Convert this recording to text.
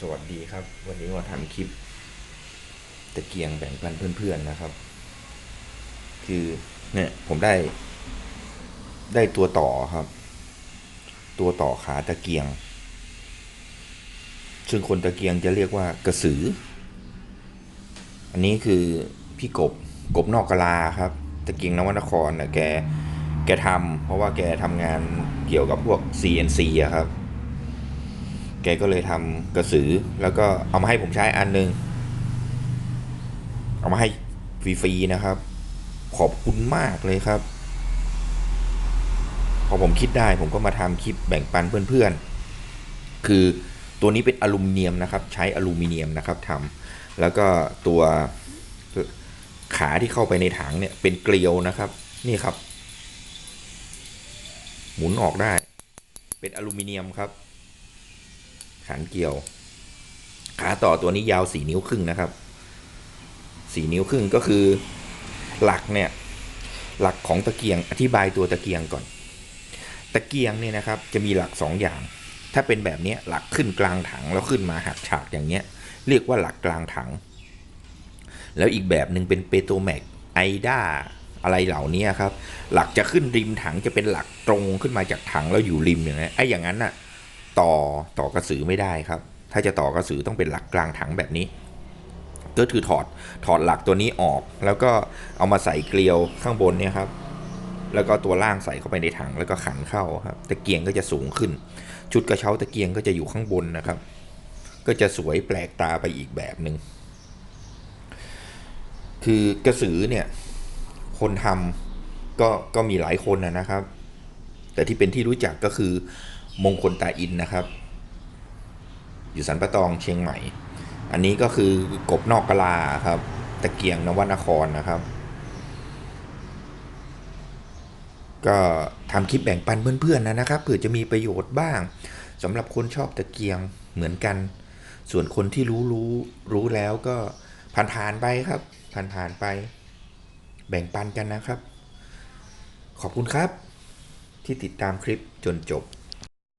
สวัสดีครับวันนี้มาทำคลิปตะเกียงแบ่งปันเพื่อนๆนะครับคือเนี่ยผมได้ตัวต่อครับตัวต่อขาตะเกียงซึ่งคนตะเกียงจะเรียกว่ากระสืออันนี้คือพี่กบนอกกะลาครับตะเกียงนวนครนะแกทำเพราะว่าแกทำงานเกี่ยวกับพวก CNC อะครับแกก็เลยทำกระสือแล้วก็เอามาให้ผมใช้อันนึงเอามาให้ฟรีๆนะครับขอบคุณมากเลยครับ พอผมคิดได้ผมก็มาทำคลิปแบ่งปันเพื่อนๆคือตัวนี้เป็นอลูมิเนียมนะครับใช้อลูมิเนียมนะครับทำแล้วก็ตัวขาที่เข้าไปในถังเนี่ยเป็นเกลียวนะครับนี่ครับหมุนออกได้เป็นอลูมิเนียมครับขันเกลียวขาต่อตัวนี้ยาว4 นิ้วครึ่งนะครับ4 นิ้วครึ่งก็คือหลักเนี่ยหลักของตะเกียงอธิบายตัวตะเกียงก่อนตะเกียงเนี่ยนะครับจะมีหลัก2 อย่างถ้าเป็นแบบนี้หลักขึ้นกลางถังแล้วขึ้นมาหักฉากอย่างเงี้ยเรียกว่าหลักกลางถังแล้วอีกแบบหนึ่งเป็นเปโตรแมกไอด้าอะไรเหล่านี้ครับหลักจะขึ้นริมถังจะเป็นหลักตรงขึ้นมาจากถังแล้วอยู่ริมอย่างนี้ไอ้อย่างนั้นน่ะต่อกระสือไม่ได้ครับถ้าจะต่อกระสือต้องเป็นหลักกลางถังแบบนี้ก็คือถอดหลักตัวนี้ออกแล้วก็เอามาใส่เกลียวข้างบนเนี่ยครับแล้วก็ตัวล่างใส่เข้าไปในถังแล้วก็ขันเข้าครับตะเกียงก็จะสูงขึ้นชุดกระเช้าตะเกียงก็จะอยู่ข้างบนนะครับก็จะสวยแปลกตาไปอีกแบบหนึ่งคือกระสือเนี่ยคนทำก็มีหลายคนนะครับแต่ที่เป็นที่รู้จักก็คือมงคลตาอินนะครับอยู่สันปะตองเชียงใหม่อันนี้ก็คือกบนอกกะลาครับตะเกียงนวนครนะครับก็ทำคลิปแบ่งปันเพื่อนๆนะครับเผื่อจะมีประโยชน์บ้างสำหรับคนชอบตะเกียงเหมือนกันส่วนคนที่รู้แล้วก็ผ่านๆไปครับผ่านๆไปแบ่งปันกันนะครับขอบคุณครับที่ติดตามคลิปจนจบ